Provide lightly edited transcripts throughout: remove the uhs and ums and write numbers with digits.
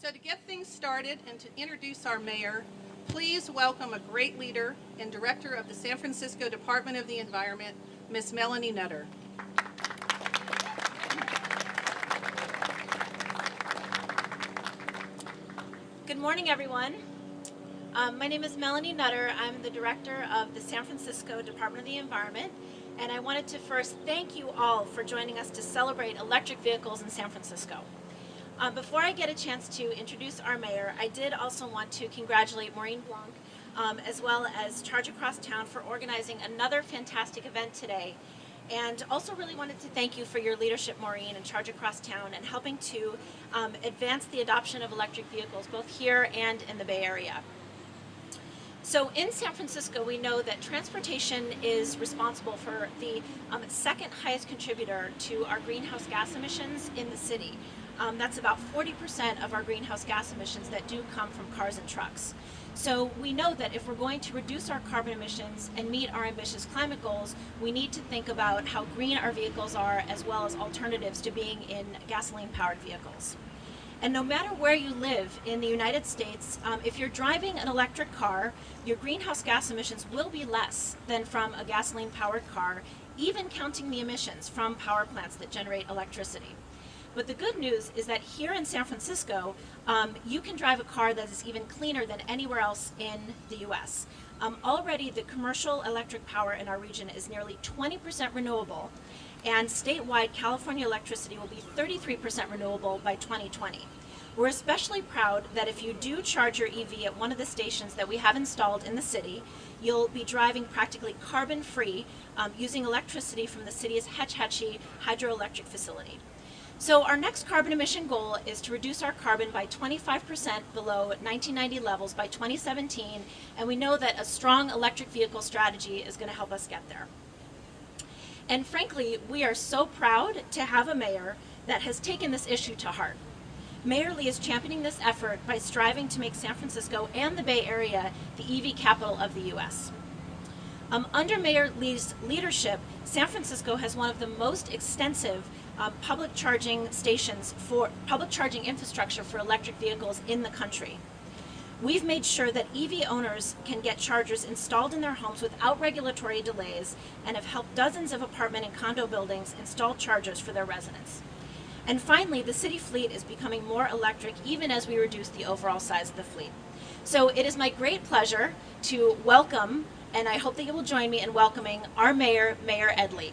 So to get things started and to introduce our mayor, please welcome a great leader and director of the San Francisco Department of the Environment, Ms. Melanie Nutter. Good morning, everyone. My name is Melanie Nutter. I'm the director of the San Francisco Department of the Environment, and I wanted to first thank you all for joining us to celebrate electric vehicles in San Francisco. Before I get a chance to introduce our mayor, I did also want to congratulate Maureen Blanc, as well as Charge Across Town for organizing another fantastic event today. And also really wanted to thank you for your leadership, Maureen, and Charge Across Town, and helping to advance the adoption of electric vehicles both here and in the Bay Area. So in San Francisco, we know that transportation is responsible for the second highest contributor to our greenhouse gas emissions in the city. That's about 40% of our greenhouse gas emissions that do come from cars and trucks. So we know that if we're going to reduce our carbon emissions and meet our ambitious climate goals, we need to think about how green our vehicles are, as well as alternatives to being in gasoline-powered vehicles. And no matter where you live in the United States, if you're driving an electric car, your greenhouse gas emissions will be less than from a gasoline-powered car, even counting the emissions from power plants that generate electricity. But the good news is that here in San Francisco, you can drive a car that is even cleaner than anywhere else in the U.S. Already, the commercial electric power in our region is nearly 20% renewable, and statewide California electricity will be 33% renewable by 2020. We're especially proud that if you do charge your EV at one of the stations that we have installed in the city, you'll be driving practically carbon-free using electricity from the city's Hetch Hetchy hydroelectric facility. So our next carbon emission goal is to reduce our carbon by 25% below 1990 levels by 2017, and we know that a strong electric vehicle strategy is going to help us get there. And frankly, we are so proud to have a mayor that has taken this issue to heart. Mayor Lee is championing this effort by striving to make San Francisco and the Bay Area the EV capital of the U.S. Under Mayor Lee's leadership, San Francisco has one of the most extensive public charging infrastructure for electric vehicles in the country. We've made sure that EV owners can get chargers installed in their homes without regulatory delays, and have helped dozens of apartment and condo buildings install chargers for their residents. And finally, the city fleet is becoming more electric even as we reduce the overall size of the fleet. So it is my great pleasure to welcome, and I hope that you will join me in welcoming our mayor, Mayor Ed Lee.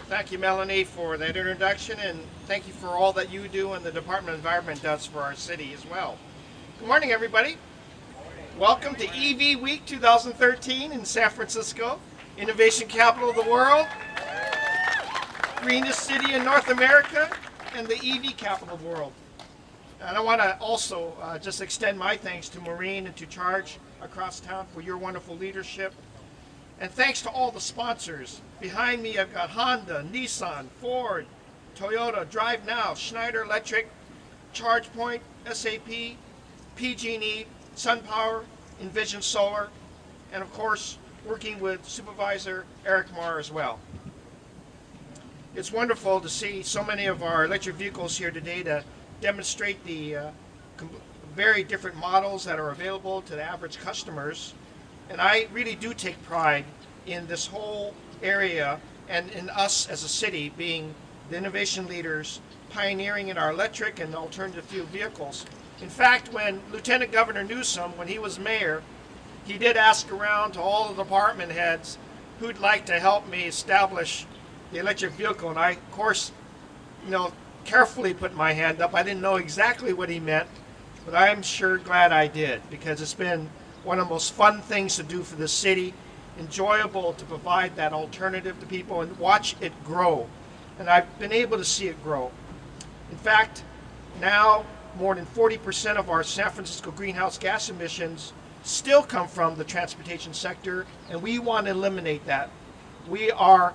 Thank you, Melanie, for that introduction, and thank you for all that you do and the Department of Environment does for our city as well. Good morning, everybody. Welcome to EV Week 2013 in San Francisco, innovation capital of the world, greenest city in North America, and the EV capital of the world. And I want to also just extend my thanks to Maureen and to Charge Across Town for your wonderful leadership. And thanks to all the sponsors. Behind me I've got Honda, Nissan, Ford, Toyota, Drive Now, Schneider Electric, ChargePoint, SAP, PG&E, SunPower, Envision Solar, and of course working with Supervisor Eric Marr as well. It's wonderful to see so many of our electric vehicles here today to demonstrate the very different models that are available to the average customers. And I really do take pride in this whole area and in us as a city being the innovation leaders, pioneering in our electric and alternative fuel vehicles. In fact, when Lieutenant Governor Newsom, when he was mayor, he did ask around to all the department heads who'd like to help me establish the electric vehicle. And I, of course, carefully put my hand up. I didn't know exactly what he meant, but I'm sure glad I did, because it's been one of the most fun things to do for the city, enjoyable to provide that alternative to people and watch it grow. And I've been able to see it grow. In fact, now more than 40% of our San Francisco greenhouse gas emissions still come from the transportation sector, and we want to eliminate that. We are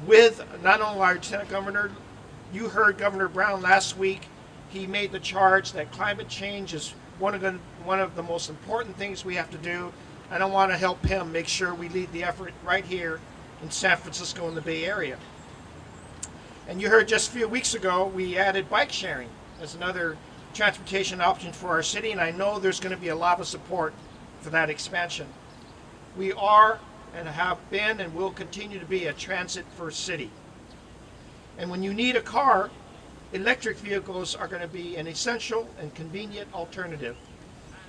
with not only our Lieutenant Governor, you heard Governor Brown last week, he made the charge that climate change is one of the most important things we have to do, and I want to help him make sure we lead the effort right here in San Francisco and the Bay Area. And you heard just a few weeks ago, we added bike sharing as another transportation option for our city, and I know there's going to be a lot of support for that expansion. We are and have been and will continue to be a transit-first city. And when you need a car, electric vehicles are going to be an essential and convenient alternative.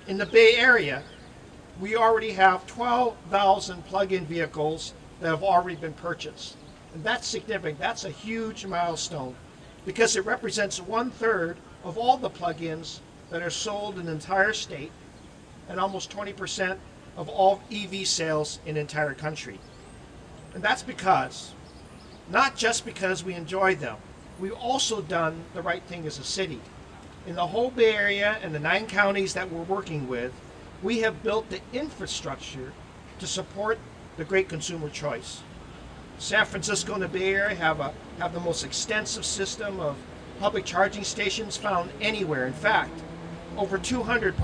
In the Bay Area, we already have 12,000 plug-in vehicles that have already been purchased. And that's significant. That's a huge milestone because it represents 1/3 of all the plug-ins that are sold in the entire state and almost 20% of all EV sales in the entire country. And that's because, not just because we enjoy them, we've also done the right thing as a city. In the whole Bay Area and the 9 counties that we're working with, we have built the infrastructure to support the great consumer choice. San Francisco and the Bay Area have the most extensive system of public charging stations found anywhere. In fact, over 200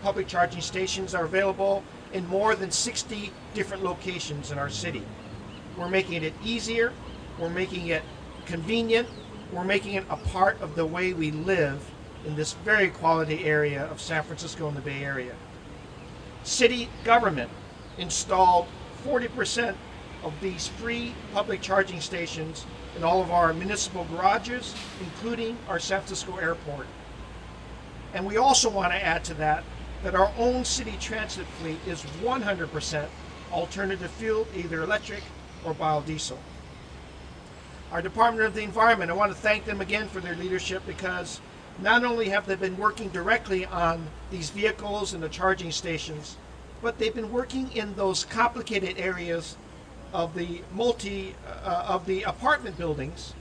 public charging stations are available in more than 60 different locations in our city. We're making it easier, we're making it convenient, we're making it a part of the way we live in this very quality area of San Francisco and the Bay Area. City government installed 40% of these free public charging stations in all of our municipal garages, including our San Francisco airport. And we also want to add to that our own city transit fleet is 100% alternative fuel, either electric or biodiesel. Our Department of the Environment, I want to thank them again for their leadership because not only have they been working directly on these vehicles and the charging stations, but they've been working in those complicated areas of the apartment buildings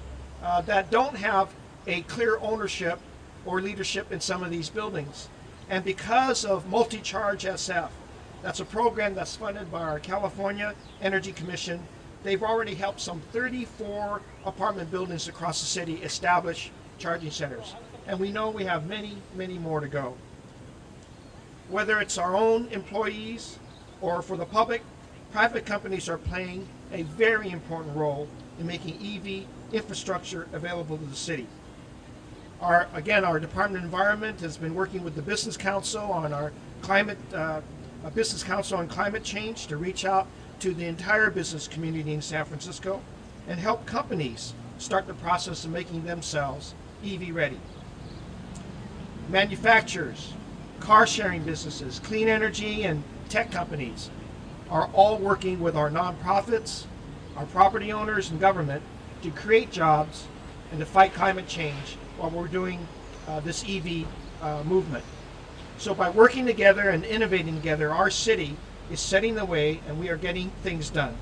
that don't have a clear ownership or leadership in some of these buildings. And because of Multi-Charge SF, that's a program that's funded by our California Energy Commission, they've already helped some 34 apartment buildings across the city establish charging centers. And we know we have many, many more to go. Whether it's our own employees or for the public, private companies are playing a very important role in making EV infrastructure available to the city. Our Department of Environment has been working with the Business Council on our Business Council on Climate Change to reach out to the entire business community in San Francisco and help companies start the process of making themselves EV ready. Manufacturers, car sharing businesses, clean energy and tech companies are all working with our nonprofits, our property owners and government to create jobs and to fight climate change while we're doing this EV movement. So by working together and innovating together, our city is setting the way and we are getting things done.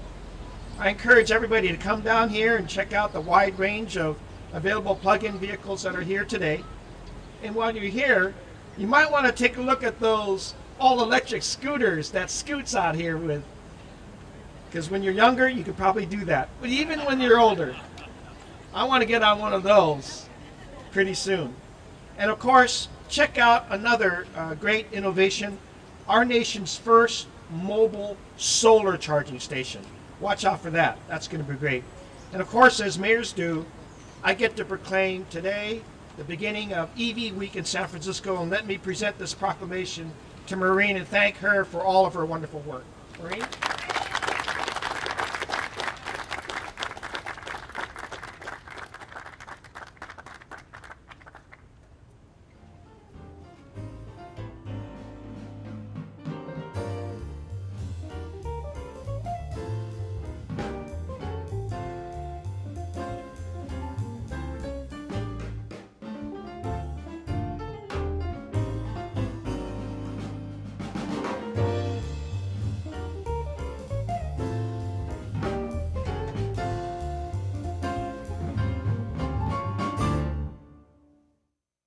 I encourage everybody to come down here and check out the wide range of available plug-in vehicles that are here today. And while you're here, you might want to take a look at those all-electric scooters that Scoot's out here with. Because when you're younger, you could probably do that. But even when you're older, I want to get on one of those pretty soon. And of course, check out another great innovation, our nation's first mobile solar charging station. Watch out for that. That's going to be great. And of course, as mayors do, I get to proclaim today the beginning of EV Week in San Francisco, and let me present this proclamation to Maureen and thank her for all of her wonderful work. Maureen?